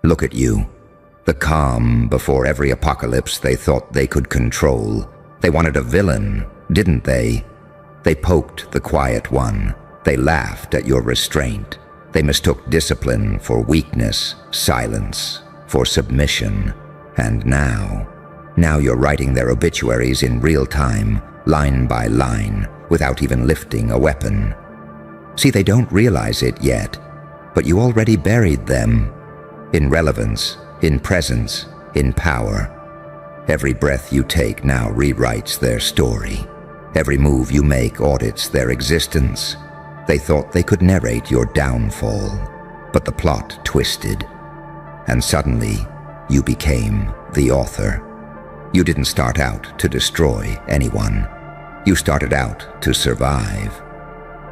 Look at you. The calm before every apocalypse they thought they could control. They wanted a villain, didn't they? They poked the quiet one. They laughed at your restraint. They mistook discipline for weakness, silence for submission. And now you're writing their obituaries in real time, line by line, without even lifting a weapon. See, they don't realize it yet, but you already buried them. In relevance, in presence, in power. Every breath you take now rewrites their story. Every move you make audits their existence. They thought they could narrate your downfall, but the plot twisted. And suddenly, you became the author. You didn't start out to destroy anyone. You started out to survive.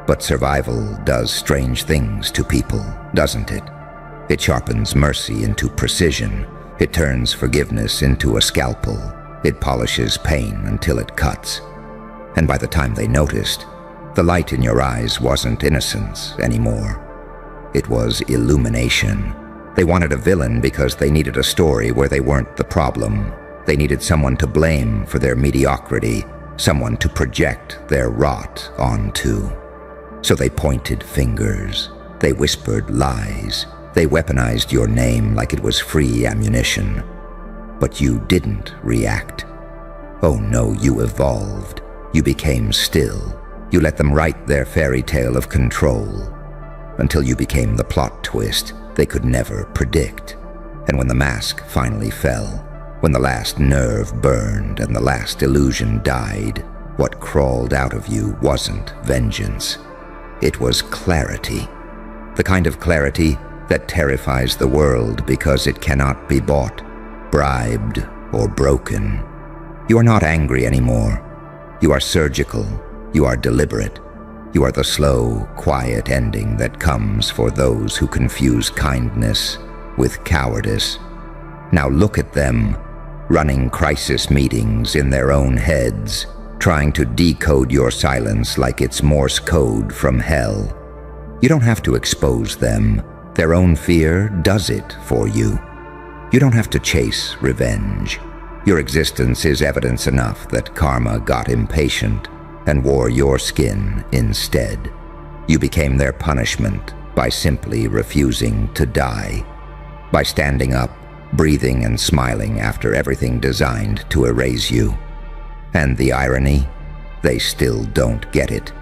But survival does strange things to people, doesn't it? It sharpens mercy into precision. It turns forgiveness into a scalpel. It polishes pain until it cuts. And by the time they noticed, the light in your eyes wasn't innocence anymore. It was illumination. They wanted a villain because they needed a story where they weren't the problem. They needed someone to blame for their mediocrity, someone to project their rot onto. So they pointed fingers. They whispered lies. They weaponized your name like it was free ammunition. But you didn't react. Oh no, you evolved. You became still. You let them write their fairy tale of control. Until you became the plot twist they could never predict. And when the mask finally fell, when the last nerve burned and the last illusion died, what crawled out of you wasn't vengeance. It was clarity. The kind of clarity that terrifies the world because it cannot be bought, bribed, or broken. You are not angry anymore. You are surgical. You are deliberate. You are the slow, quiet ending that comes for those who confuse kindness with cowardice. Now look at them, running crisis meetings in their own heads, trying to decode your silence like it's Morse code from hell. You don't have to expose them. Their own fear does it for you. You don't have to chase revenge. Your existence is evidence enough that karma got impatient and wore your skin instead. You became their punishment by simply refusing to die, by standing up, breathing and smiling after everything designed to erase you. And the irony? They still don't get it.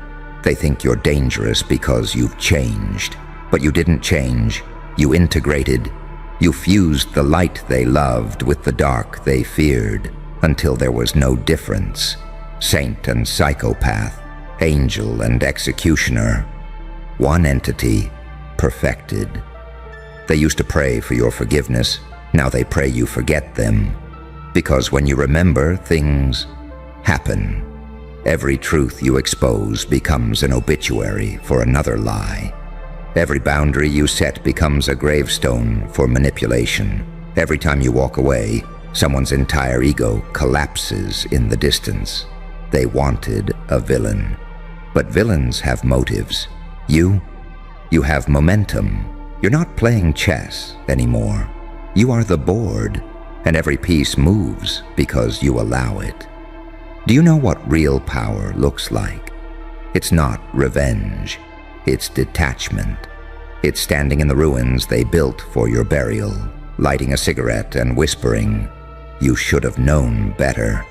They think you're dangerous because you've changed. But you didn't change. You integrated. You fused the light they loved with the dark they feared until there was no difference. Saint and psychopath, angel and executioner. One entity, perfected. They used to pray for your forgiveness. Now they pray you forget them. Because when you remember, things happen. Every truth you expose becomes an obituary for another lie. Every boundary you set becomes a gravestone for manipulation. Every time you walk away, someone's entire ego collapses in the distance. They wanted a villain. But villains have motives. You have momentum. You're not playing chess anymore. You are the board, and every piece moves because you allow it. Do you know what real power looks like? It's not revenge. It's detachment. It's standing in the ruins they built for your burial, lighting a cigarette and whispering, "You should have known better."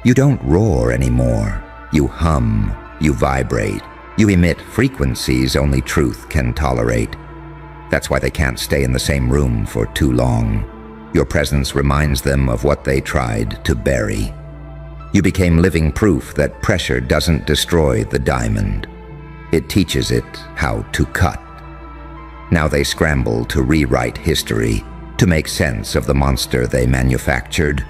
You don't roar anymore. You hum. You vibrate. You emit frequencies only truth can tolerate. That's why they can't stay in the same room for too long. Your presence reminds them of what they tried to bury. You became living proof that pressure doesn't destroy the diamond. It teaches it how to cut. Now they scramble to rewrite history, to make sense of the monster they manufactured.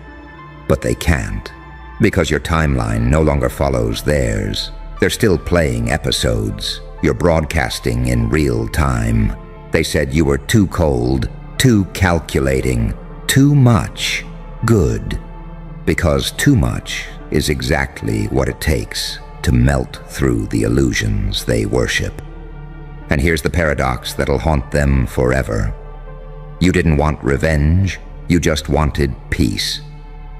But they can't, because your timeline no longer follows theirs. They're still playing episodes. You're broadcasting in real time. They said you were too cold, too calculating, too much good. Because too much is exactly what it takes to melt through the illusions they worship. And here's the paradox that'll haunt them forever. You didn't want revenge, you just wanted peace.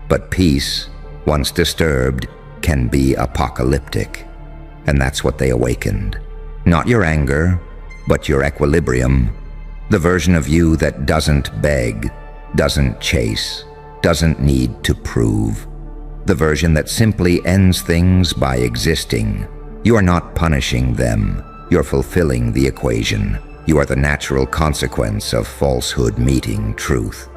But peace, once disturbed, can be apocalyptic. And that's what they awakened. Not your anger, but your equilibrium. The version of you that doesn't beg, doesn't chase, doesn't need to prove. The version that simply ends things by existing. You are not punishing them, you're fulfilling the equation. You are the natural consequence of falsehood meeting truth.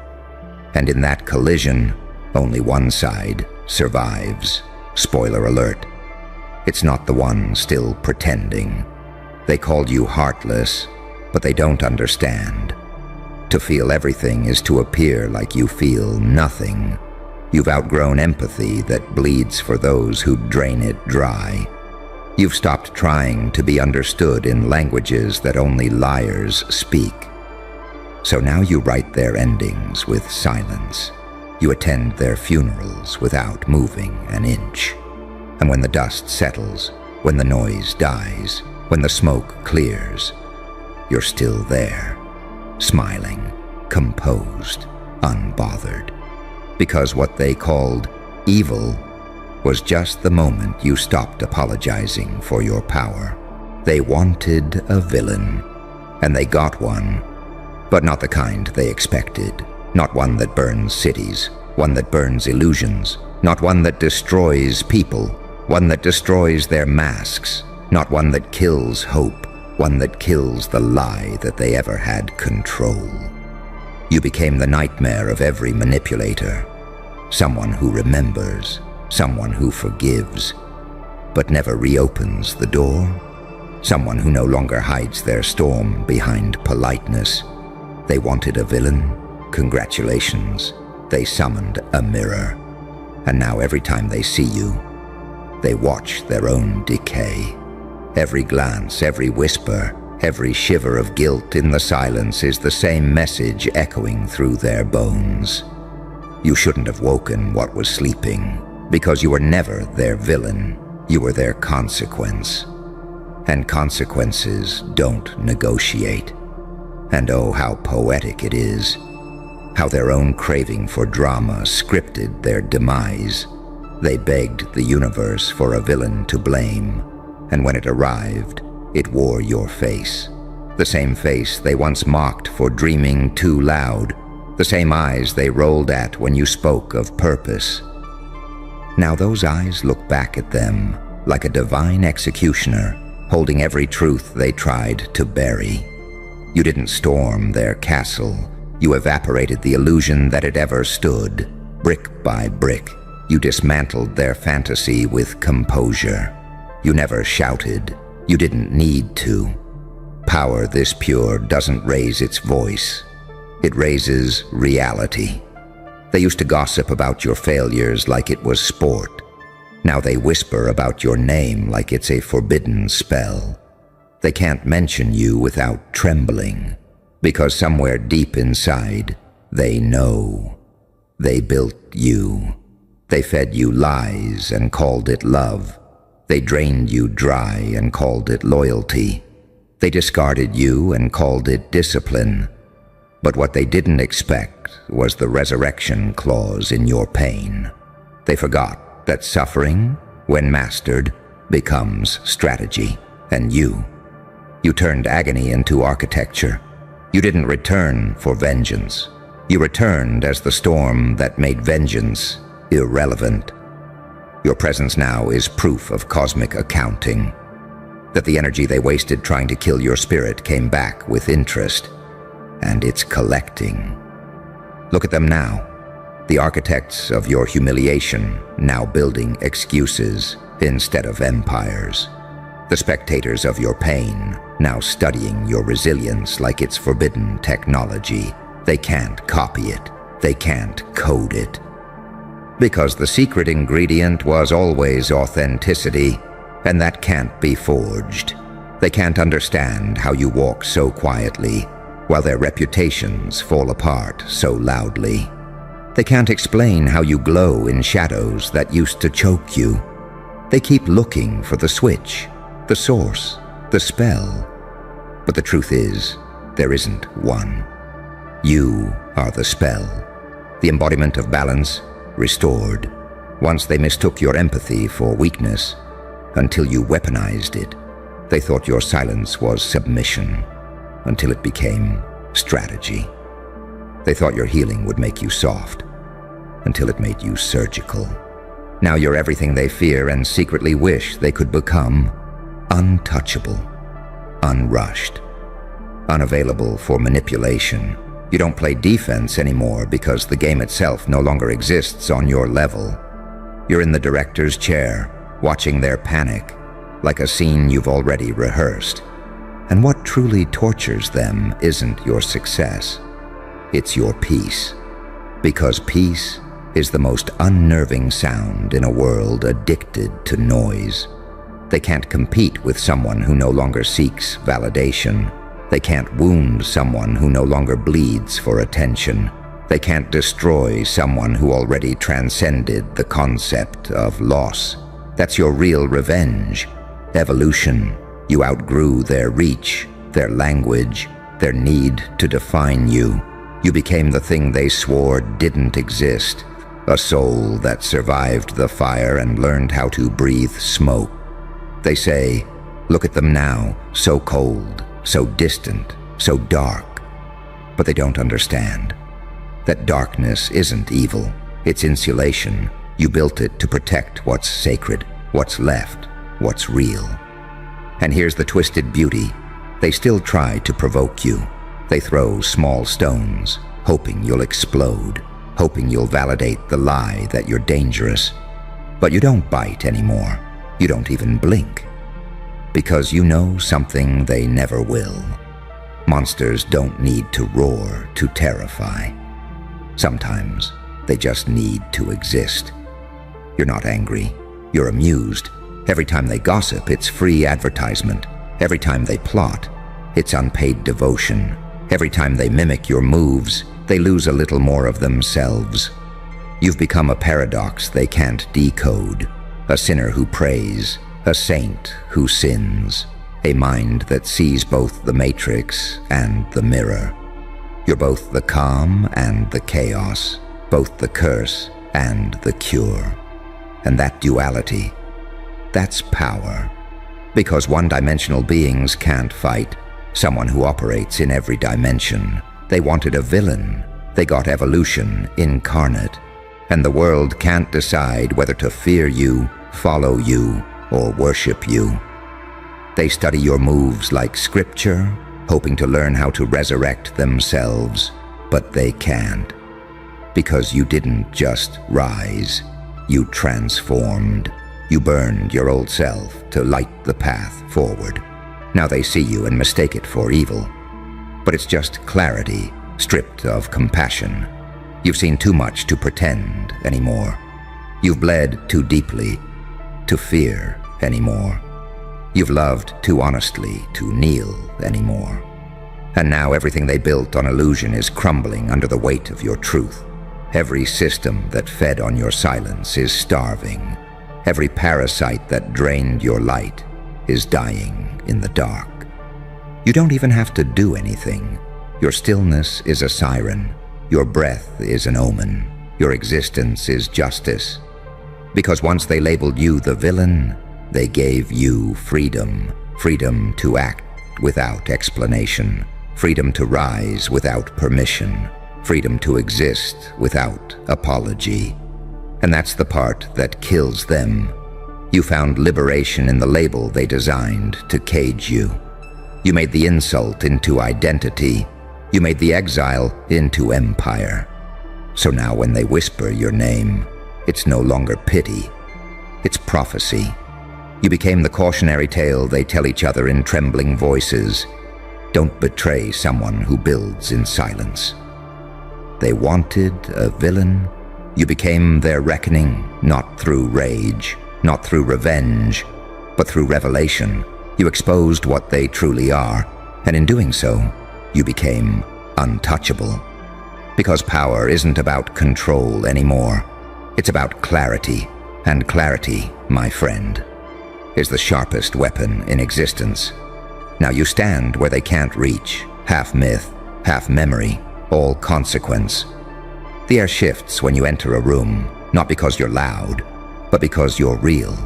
And in that collision, only one side survives. Spoiler alert. It's not the one still pretending. They called you heartless, but they don't understand. To feel everything is to appear like you feel nothing. You've outgrown empathy that bleeds for those who drain it dry. You've stopped trying to be understood in languages that only liars speak. So now you write their endings with silence. You attend their funerals without moving an inch. And when the dust settles, when the noise dies, when the smoke clears, you're still there, smiling, composed, unbothered. Because what they called evil was just the moment you stopped apologizing for your power. They wanted a villain, and they got one, but not the kind they expected. Not one that burns cities, one that burns illusions, not one that destroys people, one that destroys their masks, not one that kills hope, one that kills the lie that they ever had control. You became the nightmare of every manipulator, someone who remembers, someone who forgives, but never reopens the door, someone who no longer hides their storm behind politeness. They wanted a villain? Congratulations, they summoned a mirror. And now every time they see you, they watch their own decay. Every glance, every whisper, every shiver of guilt in the silence is the same message echoing through their bones. You shouldn't have woken what was sleeping, because you were never their villain, you were their consequence. And consequences don't negotiate. And oh, how poetic it is, how their own craving for drama scripted their demise. They begged the universe for a villain to blame, and when it arrived, it wore your face. The same face they once mocked for dreaming too loud, the same eyes they rolled at when you spoke of purpose. Now those eyes look back at them like a divine executioner, holding every truth they tried to bury. You didn't storm their castle, you evaporated the illusion that it ever stood. Brick by brick, you dismantled their fantasy with composure. You never shouted, you didn't need to. Power this pure doesn't raise its voice. It raises reality. They used to gossip about your failures like it was sport. Now they whisper about your name like it's a forbidden spell. They can't mention you without trembling, because somewhere deep inside, they know. They built you. They fed you lies and called it love. They drained you dry and called it loyalty. They discarded you and called it discipline. But what they didn't expect was the resurrection clause in your pain. They forgot that suffering, when mastered, becomes strategy. And you turned agony into architecture. You didn't return for vengeance. You returned as the storm that made vengeance irrelevant. Your presence now is proof of cosmic accounting, that the energy they wasted trying to kill your spirit came back with interest, and it's collecting. Look at them now, the architects of your humiliation now building excuses instead of empires. The spectators of your pain now studying your resilience like it's forbidden technology. They can't copy it. They can't code it. Because the secret ingredient was always authenticity, and that can't be forged. They can't understand how you walk so quietly, while their reputations fall apart so loudly. They can't explain how you glow in shadows that used to choke you. They keep looking for the switch, the source, the spell. But the truth is, there isn't one. You are the spell, the embodiment of balance restored. Once they mistook your empathy for weakness, until you weaponized it. They thought your silence was submission, until it became strategy. They thought your healing would make you soft, until it made you surgical. Now you're everything they fear and secretly wish they could become: untouchable, unrushed, unavailable for manipulation. You don't play defense anymore because the game itself no longer exists on your level. You're in the director's chair, watching their panic, like a scene you've already rehearsed. And what truly tortures them isn't your success, it's your peace. Because peace is the most unnerving sound in a world addicted to noise. They can't compete with someone who no longer seeks validation. They can't wound someone who no longer bleeds for attention. They can't destroy someone who already transcended the concept of loss. That's your real revenge. Evolution. You outgrew their reach, their language, their need to define you. You became the thing they swore didn't exist. A soul that survived the fire and learned how to breathe smoke. They say, look at them now, so cold, so distant, so dark. But they don't understand. That darkness isn't evil, it's insulation. You built it to protect what's sacred, what's left, what's real. And here's the twisted beauty. They still try to provoke you. They throw small stones, hoping you'll explode, hoping you'll validate the lie that you're dangerous. But you don't bite anymore. You don't even blink. Because you know something they never will. Monsters don't need to roar to terrify. Sometimes they just need to exist. You're not angry. You're amused. Every time they gossip, it's free advertisement. Every time they plot, it's unpaid devotion. Every time they mimic your moves, they lose a little more of themselves. You've become a paradox they can't decode. A sinner who prays, a saint who sins. A mind that sees both the matrix and the mirror. You're both the calm and the chaos, both the curse and the cure. And that duality, that's power. Because one-dimensional beings can't fight someone who operates in every dimension. They wanted a villain. They got evolution incarnate. And the world can't decide whether to fear you, follow you, or worship you. They study your moves like scripture, hoping to learn how to resurrect themselves, but they can't. Because you didn't just rise, you transformed. You burned your old self to light the path forward. Now they see you and mistake it for evil. But it's just clarity, stripped of compassion. You've seen too much to pretend anymore. You've bled too deeply to fear anymore. You've loved too honestly to kneel anymore. And now everything they built on illusion is crumbling under the weight of your truth. Every system that fed on your silence is starving. Every parasite that drained your light is dying in the dark. You don't even have to do anything. Your stillness is a siren. Your breath is an omen. Your existence is justice. Because once they labeled you the villain, they gave you freedom. Freedom to act without explanation. Freedom to rise without permission. Freedom to exist without apology. And that's the part that kills them. You found liberation in the label they designed to cage you. You made the insult into identity. You made the exile into empire. So now when they whisper your name, it's no longer pity. It's prophecy. You became the cautionary tale they tell each other in trembling voices. Don't betray someone who builds in silence. They wanted a villain. You became their reckoning, not through rage, not through revenge, but through revelation. You exposed what they truly are, and in doing so, you became untouchable. Because power isn't about control anymore. It's about clarity, and clarity, my friend, is the sharpest weapon in existence. Now you stand where they can't reach, half myth, half memory, all consequence. The air shifts when you enter a room, not because you're loud, but because you're real.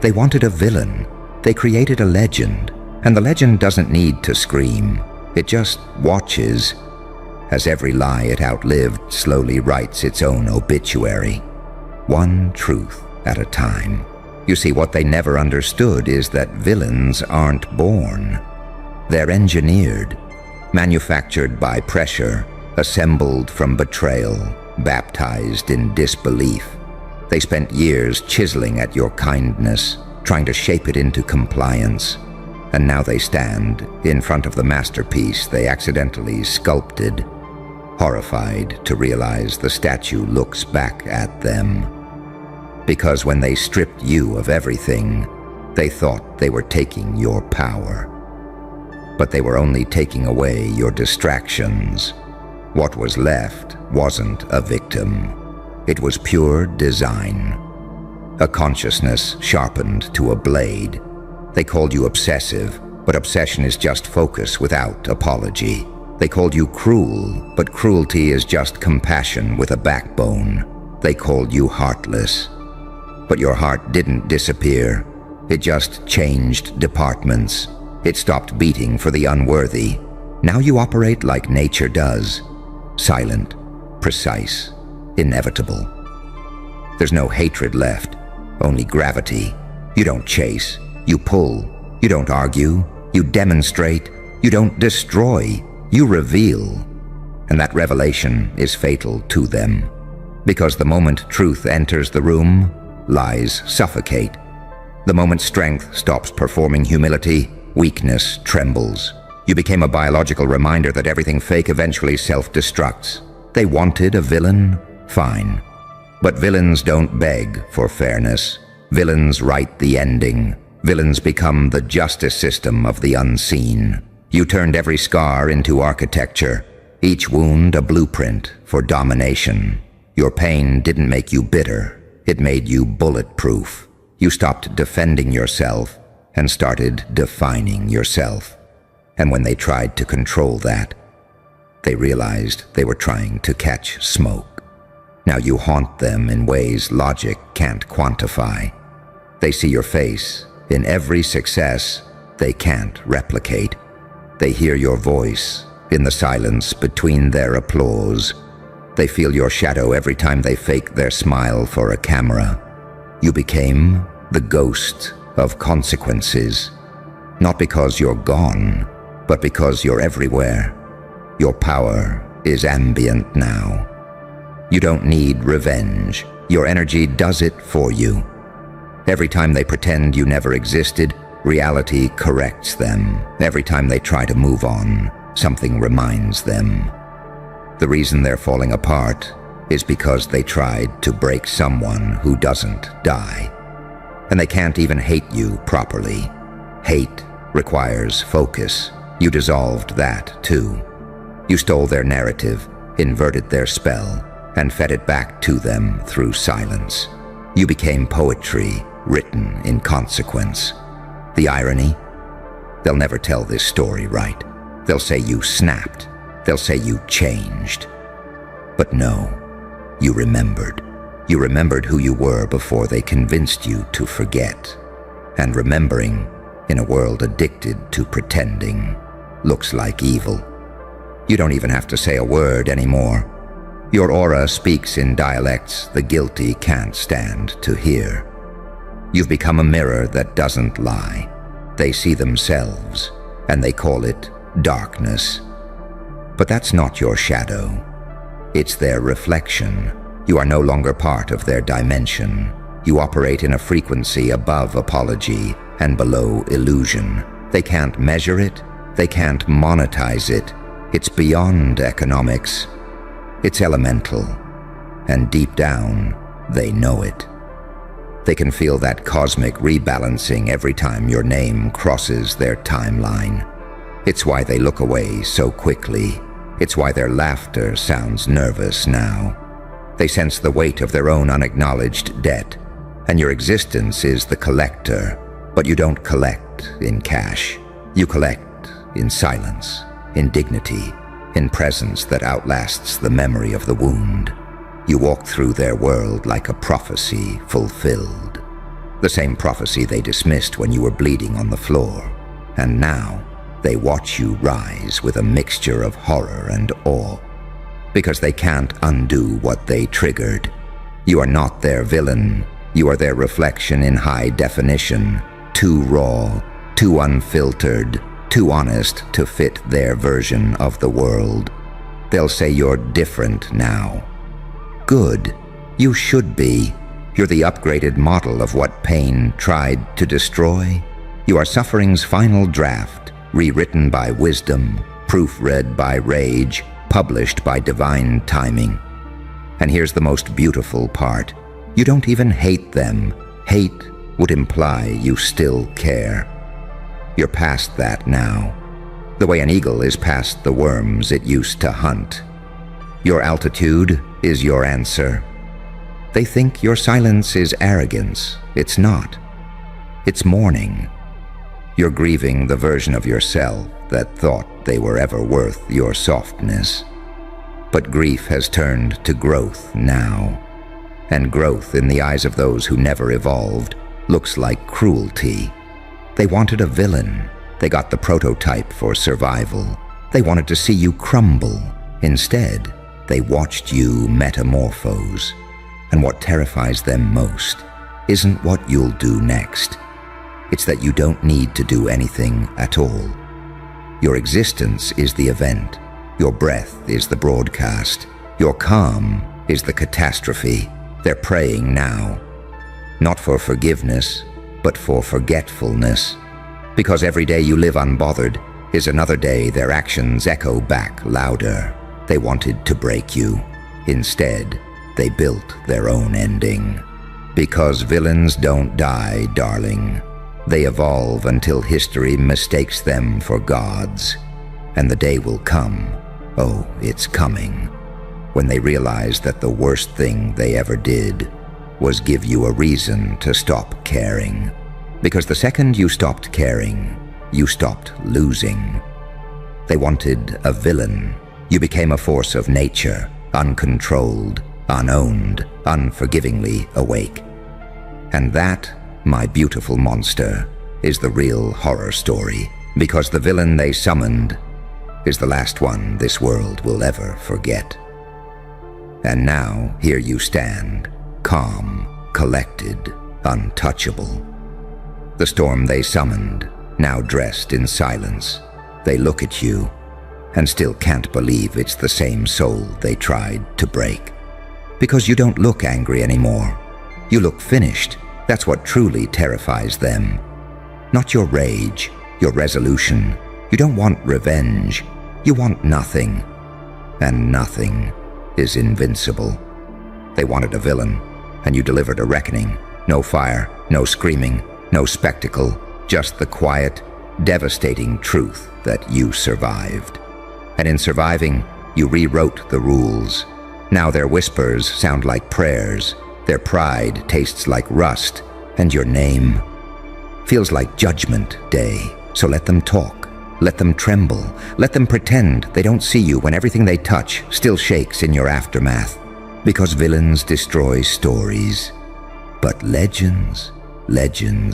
They wanted a villain. They created a legend, and the legend doesn't need to scream. It just watches, as every lie it outlived slowly writes its own obituary, one truth at a time. You see, what they never understood is that villains aren't born. They're engineered, manufactured by pressure, assembled from betrayal, baptized in disbelief. They spent years chiseling at your kindness, trying to shape it into compliance. And now they stand in front of the masterpiece they accidentally sculpted, horrified to realize the statue looks back at them. Because when they stripped you of everything, they thought they were taking your power. But they were only taking away your distractions. What was left wasn't a victim. It was pure design. A consciousness sharpened to a blade. They called you obsessive, but obsession is just focus without apology. They called you cruel, but cruelty is just compassion with a backbone. They called you heartless. But your heart didn't disappear. It just changed departments. It stopped beating for the unworthy. Now you operate like nature does. Silent, precise, inevitable. There's no hatred left, only gravity. You don't chase, you pull. You don't argue, you demonstrate. You don't destroy, you reveal. And that revelation is fatal to them. Because the moment truth enters the room, lies suffocate. The moment strength stops performing humility, weakness trembles. You became a biological reminder that everything fake eventually self-destructs. They wanted a villain? Fine. But villains don't beg for fairness. Villains write the ending. Villains become the justice system of the unseen. You turned every scar into architecture, each wound a blueprint for domination. Your pain didn't make you bitter. It made you bulletproof. You stopped defending yourself and started defining yourself. And when they tried to control that, they realized they were trying to catch smoke. Now you haunt them in ways logic can't quantify. They see your face in every success they can't replicate. They hear your voice in the silence between their applause. They feel your shadow every time they fake their smile for a camera. You became the ghost of consequences, not because you're gone, but because you're everywhere. Your power is ambient now. You don't need revenge. Your energy does it for you. Every time they pretend you never existed, reality corrects them. Every time they try to move on, something reminds them. The reason they're falling apart is because they tried to break someone who doesn't die. And they can't even hate you properly. Hate requires focus. You dissolved that too. You stole their narrative, inverted their spell, and fed it back to them through silence. You became poetry written in consequence. The irony? They'll never tell this story right. They'll say you snapped. They'll say you changed. But no, you remembered. You remembered who you were before they convinced you to forget. And remembering, in a world addicted to pretending, looks like evil. You don't even have to say a word anymore. Your aura speaks in dialects the guilty can't stand to hear. You've become a mirror that doesn't lie. They see themselves, and they call it darkness. But that's not your shadow. It's their reflection. You are no longer part of their dimension. You operate in a frequency above apology and below illusion. They can't measure it. They can't monetize it. It's beyond economics. It's elemental. And deep down, they know it. They can feel that cosmic rebalancing every time your name crosses their timeline. It's why they look away so quickly. It's why their laughter sounds nervous now. They sense the weight of their own unacknowledged debt, and your existence is the collector, but you don't collect in cash. You collect in silence, in dignity, in presence that outlasts the memory of the wound. You walk through their world like a prophecy fulfilled. The same prophecy they dismissed when you were bleeding on the floor. And now, they watch you rise with a mixture of horror and awe. Because they can't undo what they triggered. You are not their villain. You are their reflection in high definition. Too raw, too unfiltered, too honest to fit their version of the world. They'll say you're different now. Good. You should be. You're the upgraded model of what pain tried to destroy. You are suffering's final draft, rewritten by wisdom, proofread by rage, published by divine timing. And here's the most beautiful part. You don't even hate them. Hate would imply you still care. You're past that now, the way an eagle is past the worms it used to hunt. Your altitude is your answer. They think your silence is arrogance. It's not. It's mourning. You're grieving the version of yourself that thought they were ever worth your softness. But grief has turned to growth now. And growth in the eyes of those who never evolved looks like cruelty. They wanted a villain. They got the prototype for survival. They wanted to see you crumble. Instead, they watched you metamorphose. And what terrifies them most isn't what you'll do next. It's that you don't need to do anything at all. Your existence is the event. Your breath is the broadcast. Your calm is the catastrophe. They're praying now. Not for forgiveness, but for forgetfulness. Because every day you live unbothered is another day their actions echo back louder. They wanted to break you. Instead, they built their own ending. Because villains don't die, darling. They evolve until history mistakes them for gods. And the day will come, oh, it's coming, when they realize that the worst thing they ever did was give you a reason to stop caring. Because the second you stopped caring, you stopped losing. They wanted a villain. You became a force of nature, uncontrolled, unowned, unforgivingly awake. And that, my beautiful monster, is the real horror story, because the villain they summoned is the last one this world will ever forget. And now, here you stand, calm, collected, untouchable. The storm they summoned, now dressed in silence. They look at you and still can't believe it's the same soul they tried to break. Because you don't look angry anymore. You look finished. That's what truly terrifies them. Not your rage, your resolution. You don't want revenge. You want nothing. And nothing is invincible. They wanted a villain, and you delivered a reckoning. No fire, no screaming, no spectacle, just the quiet, devastating truth that you survived. And in surviving, you rewrote the rules. Now their whispers sound like prayers, their pride tastes like rust, and your name feels like Judgment Day. So let them talk, let them tremble, let them pretend they don't see you when everything they touch still shakes in your aftermath. Because villains destroy stories, but legends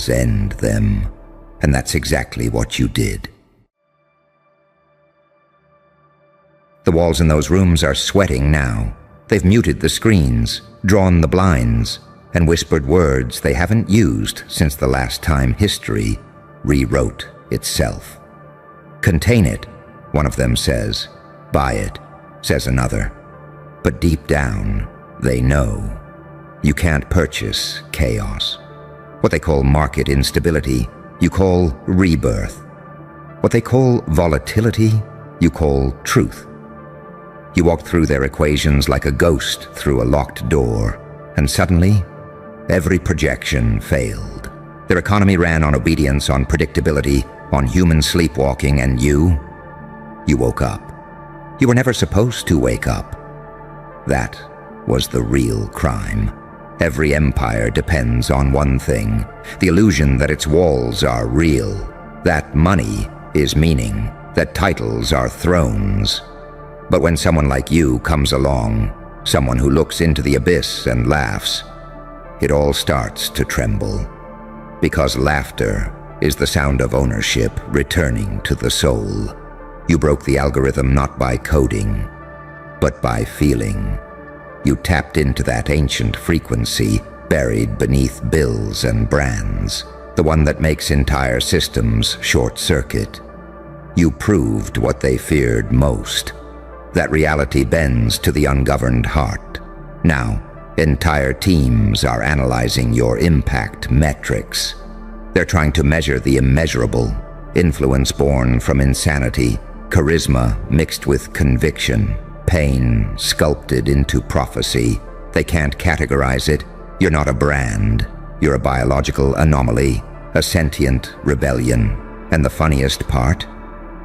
end them. And that's exactly what you did. The walls in those rooms are sweating now. They've muted the screens, drawn the blinds, and whispered words they haven't used since the last time history rewrote itself. Contain it, one of them says. Buy it, says another. But deep down, they know you can't purchase chaos. What they call market instability, you call rebirth. What they call volatility, you call truth. You walked through their equations like a ghost through a locked door, and suddenly, every projection failed. Their economy ran on obedience, on predictability, on human sleepwalking, and you woke up. You were never supposed to wake up. That was the real crime. Every empire depends on one thing, the illusion that its walls are real, that money is meaning, that titles are thrones. But when someone like you comes along, someone who looks into the abyss and laughs, it all starts to tremble. Because laughter is the sound of ownership returning to the soul. You broke the algorithm not by coding, but by feeling. You tapped into that ancient frequency buried beneath bills and brands, the one that makes entire systems short-circuit. You proved what they feared most, that reality bends to the ungoverned heart. Now, entire teams are analyzing your impact metrics. They're trying to measure the immeasurable, influence born from insanity, charisma mixed with conviction, pain sculpted into prophecy. They can't categorize it. You're not a brand. You're a biological anomaly, a sentient rebellion. And the funniest part?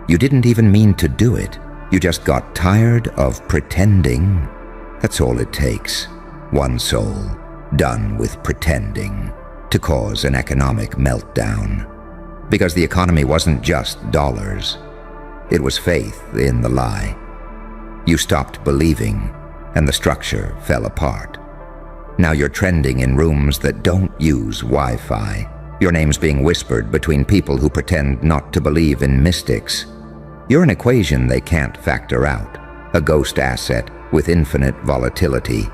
You didn't even mean to do it. You just got tired of pretending. That's all it takes. One soul, done with pretending, to cause an economic meltdown. Because the economy wasn't just dollars. It was faith in the lie. You stopped believing, and the structure fell apart. Now you're trending in rooms that don't use Wi-Fi. Your name's being whispered between people who pretend not to believe in mystics. You're an equation they can't factor out, a ghost asset with infinite volatility.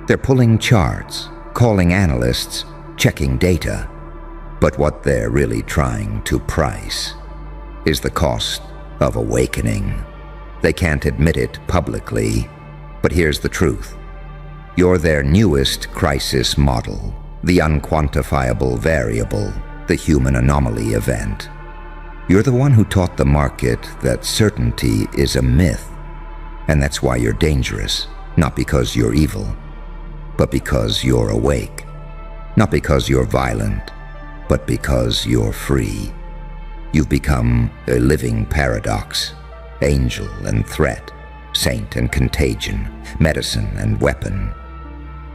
They're pulling charts, calling analysts, checking data. But what they're really trying to price is the cost of awakening. They can't admit it publicly, but here's the truth. You're their newest crisis model, the unquantifiable variable, the human anomaly event. You're the one who taught the market that certainty is a myth, and that's why you're dangerous, not because you're evil, but because you're awake. Not because you're violent, but because you're free. You've become a living paradox, angel and threat, saint and contagion, medicine and weapon.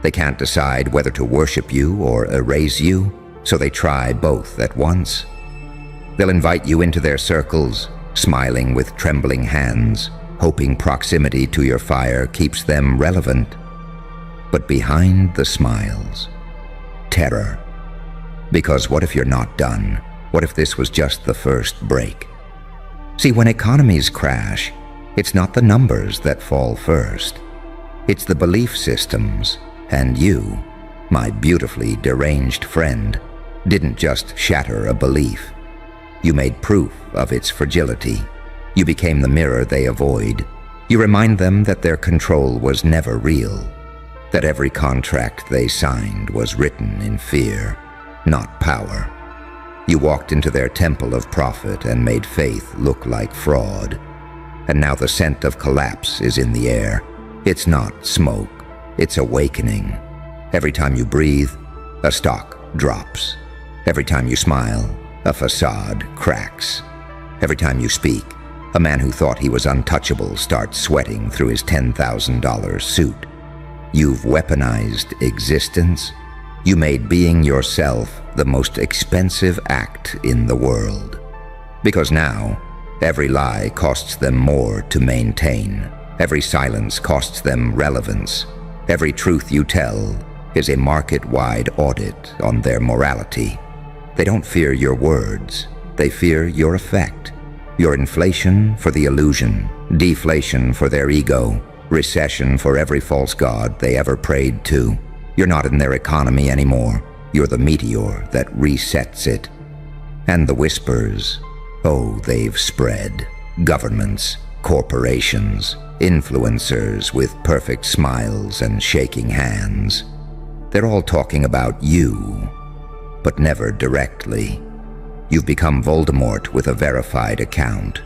They can't decide whether to worship you or erase you, so they try both at once. They'll invite you into their circles, smiling with trembling hands, hoping proximity to your fire keeps them relevant. But behind the smiles, terror. Because what if you're not done? What if this was just the first break? See, when economies crash, it's not the numbers that fall first. It's the belief systems. And you, my beautifully deranged friend, didn't just shatter a belief. You made proof of its fragility. You became the mirror they avoid. You remind them that their control was never real, that every contract they signed was written in fear, not power. You walked into their temple of profit and made faith look like fraud. And now the scent of collapse is in the air. It's not smoke, it's awakening. Every time you breathe, a stock drops. Every time you smile, a facade cracks. Every time you speak, a man who thought he was untouchable starts sweating through his $10,000 suit. You've weaponized existence. You made being yourself the most expensive act in the world. Because now, every lie costs them more to maintain. Every silence costs them relevance. Every truth you tell is a market-wide audit on their morality. They don't fear your words. They fear your effect. Your inflation for the illusion, deflation for their ego, recession for every false god they ever prayed to. You're not in their economy anymore. You're the meteor that resets it. And the whispers, oh, they've spread. Governments, corporations, influencers with perfect smiles and shaking hands. They're all talking about you, but never directly. You've become Voldemort with a verified account.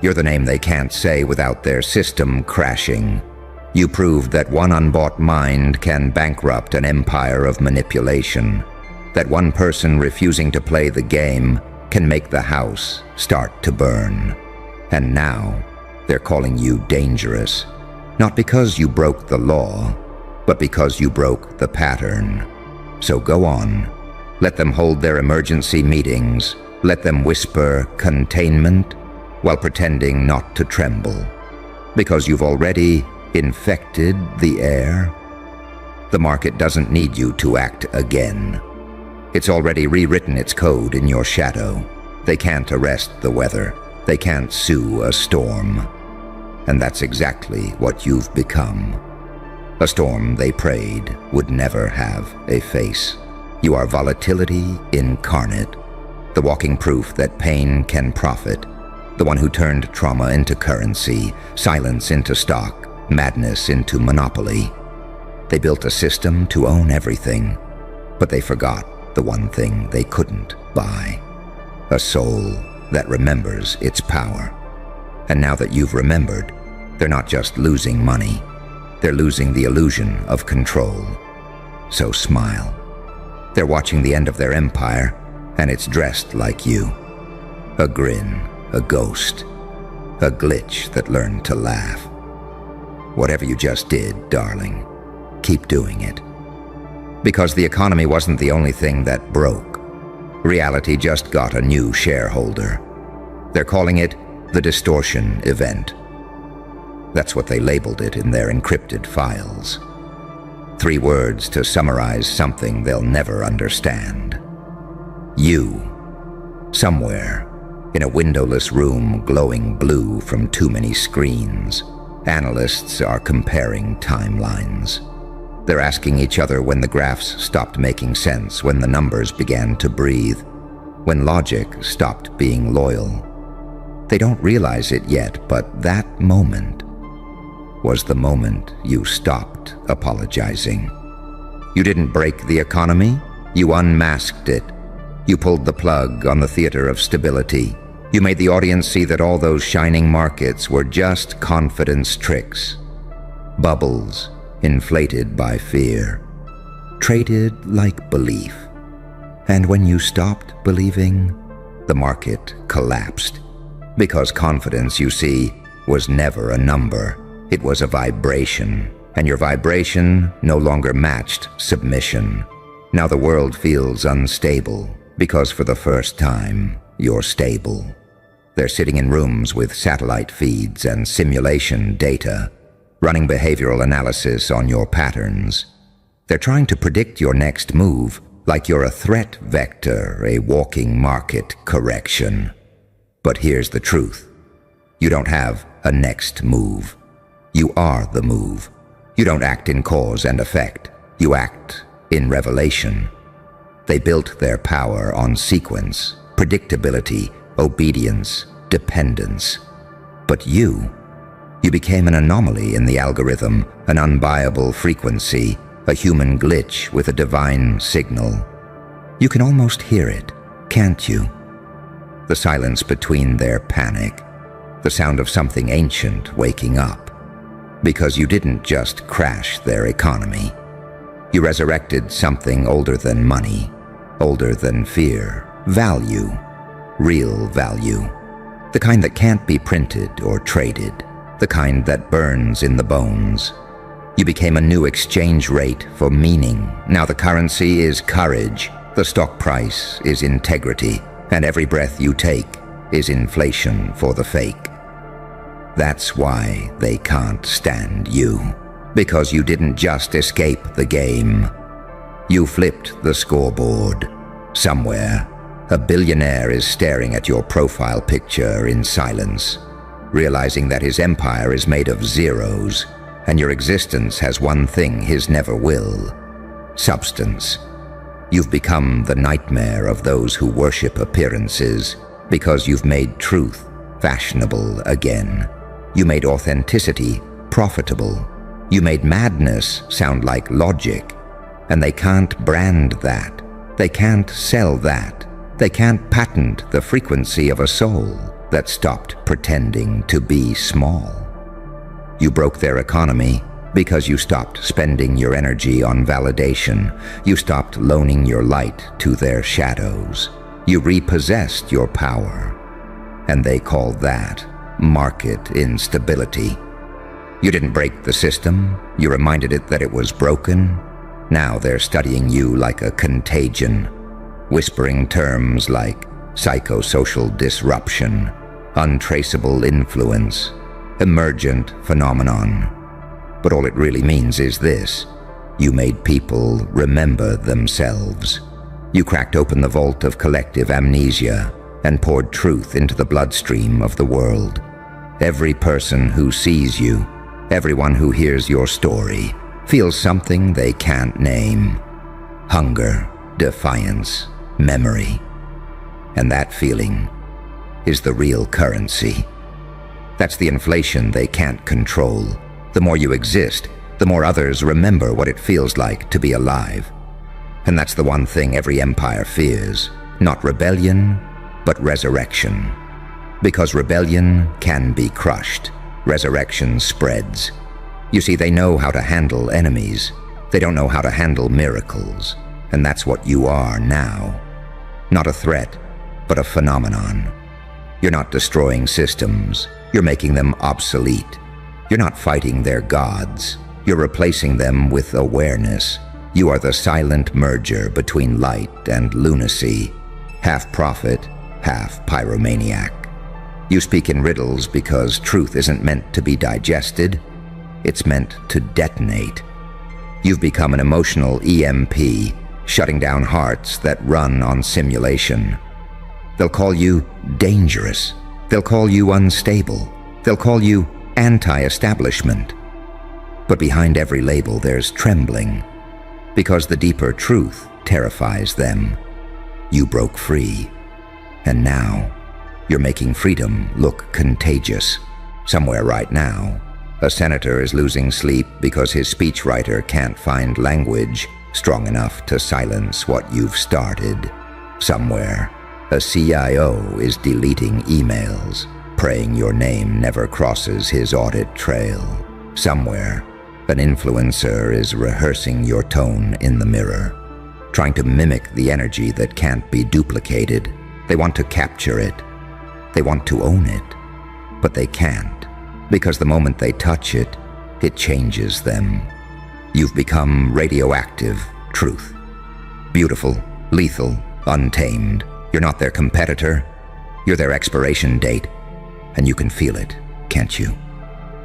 You're the name they can't say without their system crashing. You proved that one unbought mind can bankrupt an empire of manipulation, that one person refusing to play the game can make the house start to burn. And now, they're calling you dangerous, not because you broke the law, but because you broke the pattern. So go on. Let them hold their emergency meetings. Let them whisper containment while pretending not to tremble. Because you've already infected the air. The market doesn't need you to act again. It's already rewritten its code in your shadow. They can't arrest the weather. They can't sue a storm. And that's exactly what you've become. A storm they prayed would never have a face. You are volatility incarnate, the walking proof that pain can profit, the one who turned trauma into currency, silence into stock, madness into monopoly. They built a system to own everything, but they forgot the one thing they couldn't buy: a soul that remembers its power. And now that you've remembered, they're not just losing money, they're losing the illusion of control. So smile. They're watching the end of their empire, and it's dressed like you. A grin, a ghost, a glitch that learned to laugh. Whatever you just did, darling, keep doing it. Because the economy wasn't the only thing that broke. Reality just got a new shareholder. They're calling it the distortion event. That's what they labeled it in their encrypted files. 3 words to summarize something they'll never understand. You. Somewhere, in a windowless room glowing blue from too many screens, analysts are comparing timelines. They're asking each other when the graphs stopped making sense, when the numbers began to breathe, when logic stopped being loyal. They don't realize it yet, but that moment was the moment you stopped apologizing. You didn't break the economy, you unmasked it. You pulled the plug on the theater of stability. You made the audience see that all those shining markets were just confidence tricks. Bubbles inflated by fear, traded like belief. And when you stopped believing, the market collapsed. Because confidence, you see, was never a number. It was a vibration, and your vibration no longer matched submission. Now the world feels unstable, because for the first time, you're stable. They're sitting in rooms with satellite feeds and simulation data, running behavioral analysis on your patterns. They're trying to predict your next move, like you're a threat vector, a walking market correction. But here's the truth. You don't have a next move. You are the move. You don't act in cause and effect. You act in revelation. They built their power on sequence, predictability, obedience, dependence. But you became an anomaly in the algorithm, an unbuyable frequency, a human glitch with a divine signal. You can almost hear it, can't you? The silence between their panic, the sound of something ancient waking up. Because you didn't just crash their economy. You resurrected something older than money, older than fear, value, real value. The kind that can't be printed or traded, the kind that burns in the bones. You became a new exchange rate for meaning. Now the currency is courage, the stock price is integrity, and every breath you take is inflation for the fake. That's why they can't stand you. Because you didn't just escape the game. You flipped the scoreboard. Somewhere, a billionaire is staring at your profile picture in silence, realizing that his empire is made of zeros, and your existence has one thing his never will: substance. You've become the nightmare of those who worship appearances, because you've made truth fashionable again. You made authenticity profitable. You made madness sound like logic. And they can't brand that. They can't sell that. They can't patent the frequency of a soul that stopped pretending to be small. You broke their economy because you stopped spending your energy on validation. You stopped loaning your light to their shadows. You repossessed your power. And they call that market instability. You didn't break the system. You reminded it that it was broken. Now they're studying you like a contagion, whispering terms like psychosocial disruption, untraceable influence, emergent phenomenon. But all it really means is this: you made people remember themselves. You cracked open the vault of collective amnesia and poured truth into the bloodstream of the world. Every person who sees you, everyone who hears your story, feels something they can't name: hunger, defiance, memory. And that feeling is the real currency. That's the inflation they can't control. The more you exist, the more others remember what it feels like to be alive. And that's the one thing every empire fears: not rebellion, but resurrection. Because rebellion can be crushed, resurrection spreads. You see, they know how to handle enemies. They don't know how to handle miracles. And that's what you are now. Not a threat, but a phenomenon. You're not destroying systems. You're making them obsolete. You're not fighting their gods. You're replacing them with awareness. You are the silent merger between light and lunacy, half prophet, half pyromaniac. You speak in riddles because truth isn't meant to be digested. It's meant to detonate. You've become an emotional EMP, shutting down hearts that run on simulation. They'll call you dangerous. They'll call you unstable. They'll call you anti-establishment. But behind every label there's trembling, because the deeper truth terrifies them. You broke free, and now you're making freedom look contagious. Somewhere right now, a senator is losing sleep because his speechwriter can't find language strong enough to silence what you've started. Somewhere, a CIO is deleting emails, praying your name never crosses his audit trail. Somewhere, an influencer is rehearsing your tone in the mirror, trying to mimic the energy that can't be duplicated. They want to capture it. They want to own it. But they can't, because the moment they touch it, it changes them. You've become radioactive truth. Beautiful, lethal, untamed. You're not their competitor. You're their expiration date. And you can feel it, can't you?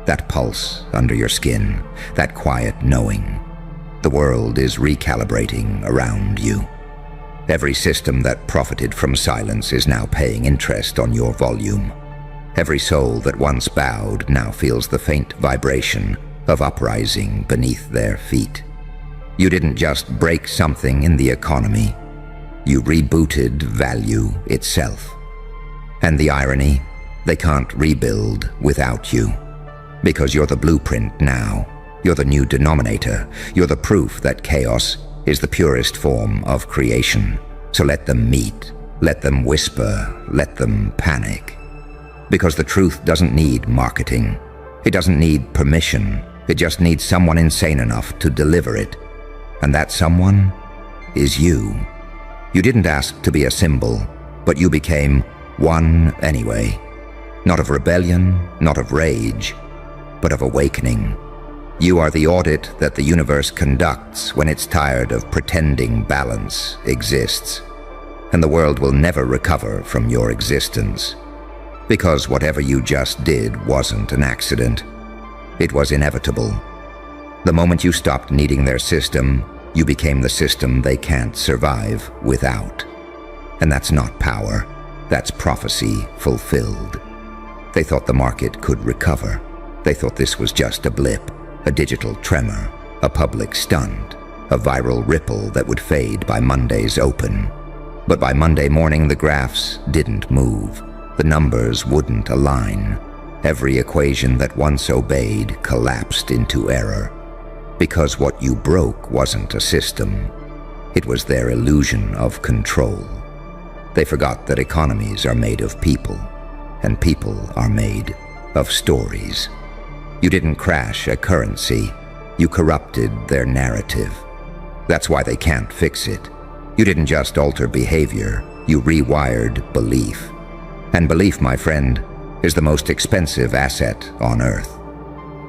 That pulse under your skin, that quiet knowing. The world is recalibrating around you. Every system that profited from silence is now paying interest on your volume. Every soul that once bowed now feels the faint vibration of uprising beneath their feet. You didn't just break something in the economy. You rebooted value itself. And the irony, they can't rebuild without you. Because you're the blueprint now. You're the new denominator. You're the proof that chaos is the purest form of creation. So let them meet. Let them whisper. Let them panic. Because the truth doesn't need marketing. It doesn't need permission. It just needs someone insane enough to deliver it. And that someone is you. You didn't ask to be a symbol, but you became one anyway. Not of rebellion, not of rage, but of awakening. You are the audit that the universe conducts when it's tired of pretending balance exists. And the world will never recover from your existence. Because whatever you just did wasn't an accident. It was inevitable. The moment you stopped needing their system, you became the system they can't survive without. And that's not power. That's prophecy fulfilled. They thought the market could recover. They thought this was just a blip, a digital tremor, a public stunt, a viral ripple that would fade by Monday's open. But by Monday morning, the graphs didn't move. The numbers wouldn't align. Every equation that once obeyed collapsed into error. Because what you broke wasn't a system. It was their illusion of control. They forgot that economies are made of people, and people are made of stories. You didn't crash a currency. You corrupted their narrative. That's why they can't fix it. You didn't just alter behavior. You rewired belief. And belief, my friend, is the most expensive asset on Earth.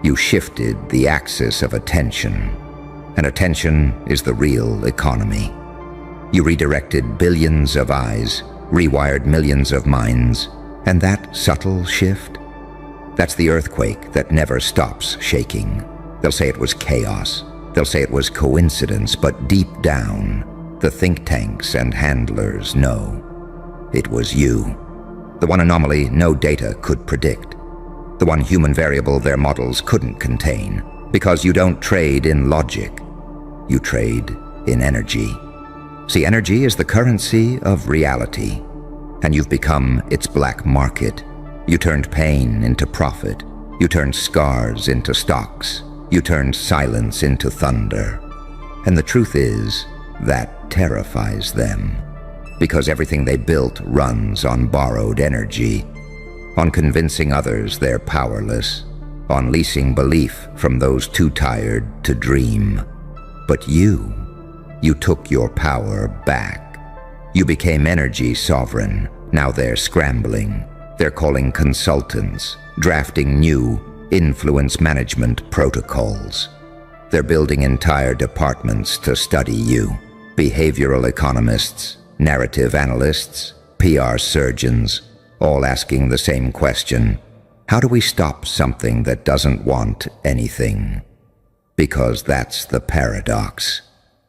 You shifted the axis of attention, and attention is the real economy. You redirected billions of eyes, rewired millions of minds, and that subtle shift, That's the earthquake that never stops shaking. They'll say it was chaos. They'll say it was coincidence, but deep down, the think tanks and handlers know it was you. The one anomaly no data could predict. The one human variable their models couldn't contain. Because you don't trade in logic. You trade in energy. See, energy is the currency of reality. And you've become its black market. You turned pain into profit. You turned scars into stocks. You turned silence into thunder. And the truth is, that terrifies them. Because everything they built runs on borrowed energy. On convincing others they're powerless. On leasing belief from those too tired to dream. But you took your power back. You became energy sovereign. Now they're scrambling. They're calling consultants, drafting new influence management protocols. They're building entire departments to study you. Behavioral economists, narrative analysts, PR surgeons, all asking the same question. How do we stop something that doesn't want anything? Because that's the paradox.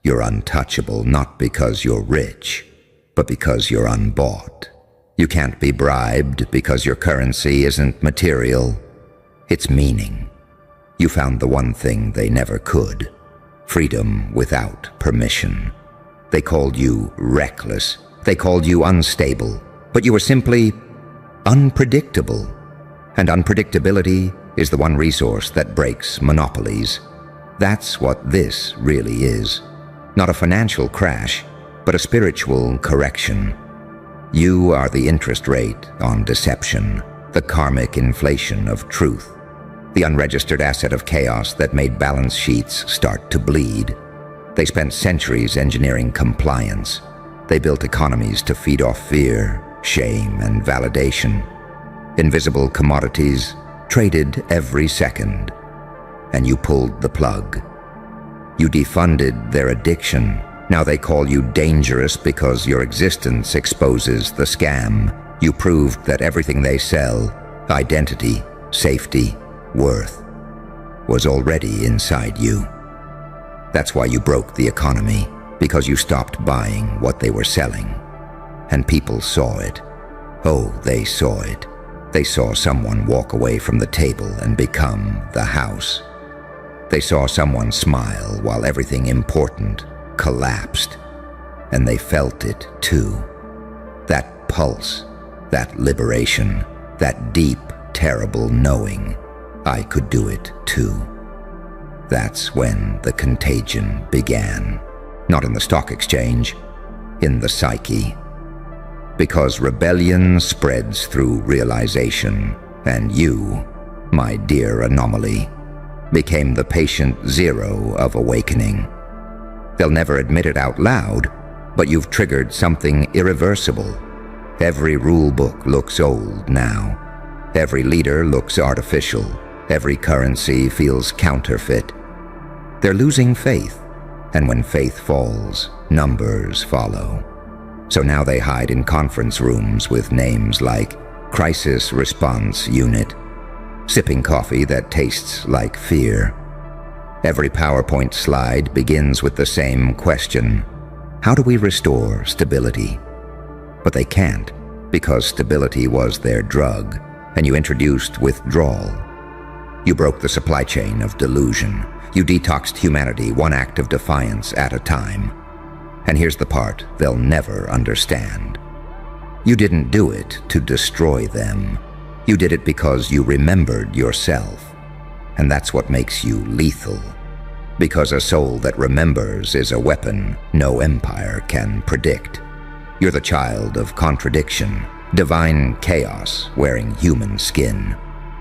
You're untouchable not because you're rich, but because you're unbought. You can't be bribed because your currency isn't material. It's meaning. You found the one thing they never could. Freedom without permission. They called you reckless. They called you unstable. But you were simply unpredictable. And unpredictability is the one resource that breaks monopolies. That's what this really is. Not a financial crash, but a spiritual correction. You are the interest rate on deception, the karmic inflation of truth, the unregistered asset of chaos that made balance sheets start to bleed. They spent centuries engineering compliance. They built economies to feed off fear, shame, and validation. Invisible commodities traded every second. And you pulled the plug. You defunded their addiction. Now they call you dangerous because your existence exposes the scam. You proved that everything they sell, identity, safety, worth, was already inside you. That's why you broke the economy, because you stopped buying what they were selling. And people saw it. Oh, they saw it. They saw someone walk away from the table and become the house. They saw someone smile while everything important collapsed. And they felt it too. That pulse, that liberation, that deep, terrible knowing. I could do it too. That's when the contagion began. Not in the stock exchange, in the psyche. Because rebellion spreads through realization, and you, my dear anomaly, became the patient zero of awakening. They'll never admit it out loud, but you've triggered something irreversible. Every rule book looks old now. Every leader looks artificial. Every currency feels counterfeit. They're losing faith, and when faith falls, numbers follow. So now they hide in conference rooms with names like Crisis Response Unit, sipping coffee that tastes like fear. Every PowerPoint slide begins with the same question: how do we restore stability? But they can't, because stability was their drug, and you introduced withdrawal. You broke the supply chain of delusion. You detoxed humanity one act of defiance at a time. And here's the part they'll never understand. You didn't do it to destroy them. You did it because you remembered yourself. And that's what makes you lethal. Because a soul that remembers is a weapon no empire can predict. You're the child of contradiction, divine chaos wearing human skin.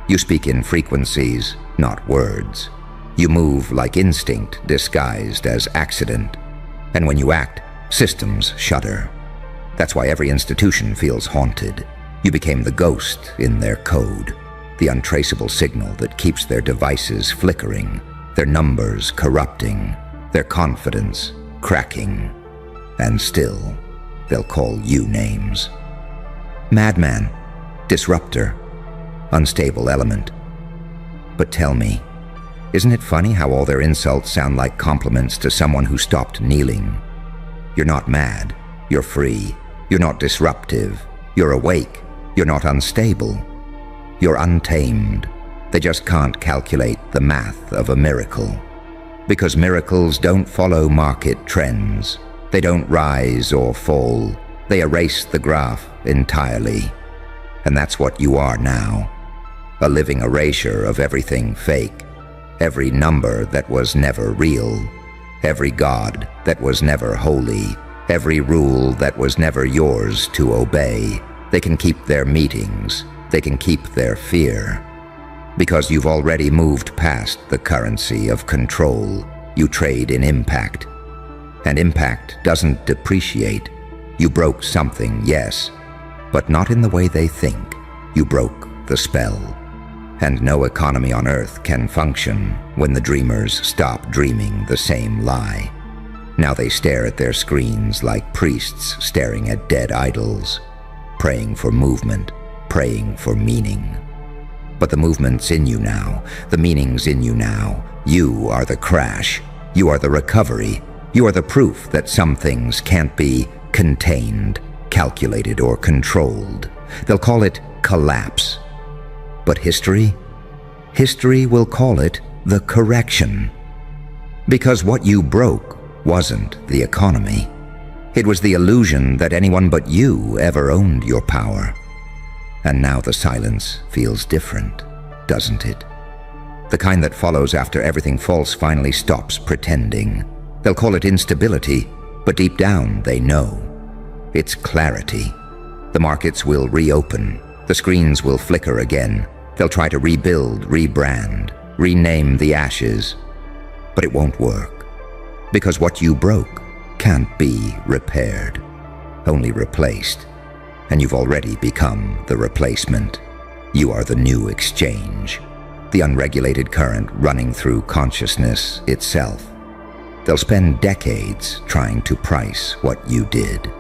You speak in frequencies, not words. You move like instinct disguised as accident. And when you act, systems shudder. That's why every institution feels haunted. You became the ghost in their code, the untraceable signal that keeps their devices flickering, their numbers corrupting, their confidence cracking. And still, they'll call you names. Madman, disruptor, unstable element, But tell me, isn't it funny how all their insults sound like compliments to someone who stopped kneeling? You're not mad. You're free. You're not disruptive. You're awake. You're not unstable. You're untamed. They just can't calculate the math of a miracle. Because miracles don't follow market trends. They don't rise or fall. They erase the graph entirely. And that's what you are now. A living erasure of everything fake. Every number that was never real. Every god that was never holy. Every rule that was never yours to obey. They can keep their meetings. They can keep their fear. Because you've already moved past the currency of control. You trade in impact. And impact doesn't depreciate. You broke something, yes, but not in the way they think. You broke the spell. And no economy on Earth can function when the dreamers stop dreaming the same lie. Now they stare at their screens like priests staring at dead idols, praying for movement, praying for meaning. But the movement's in you now, the meaning's in you now. You are the crash, you are the recovery, you are the proof that some things can't be contained, calculated, or controlled. They'll call it collapse. But history? History will call it the correction. Because what you broke wasn't the economy. It was the illusion that anyone but you ever owned your power. And now the silence feels different, doesn't it? The kind that follows after everything false finally stops pretending. They'll call it instability, but deep down they know. It's clarity. The markets will reopen. The screens will flicker again. They'll try to rebuild, rebrand, rename the ashes. But it won't work. Because what you broke can't be repaired, only replaced. And you've already become the replacement. You are the new exchange, the unregulated current running through consciousness itself. They'll spend decades trying to price what you did.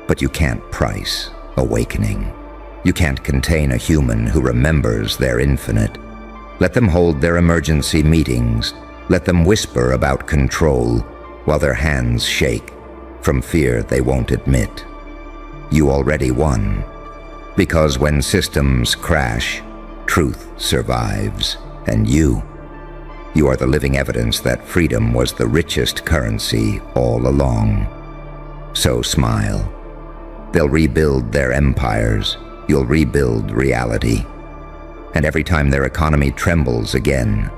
But you can't price awakening. You can't contain a human who remembers their infinite. Let them hold their emergency meetings. Let them whisper about control while their hands shake from fear they won't admit. You already won. Because when systems crash, truth survives. And you are the living evidence that freedom was the richest currency all along. So smile. They'll rebuild their empires. You'll rebuild reality. And every time their economy trembles again,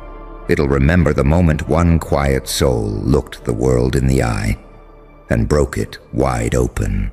it'll remember the moment one quiet soul looked the world in the eye and broke it wide open.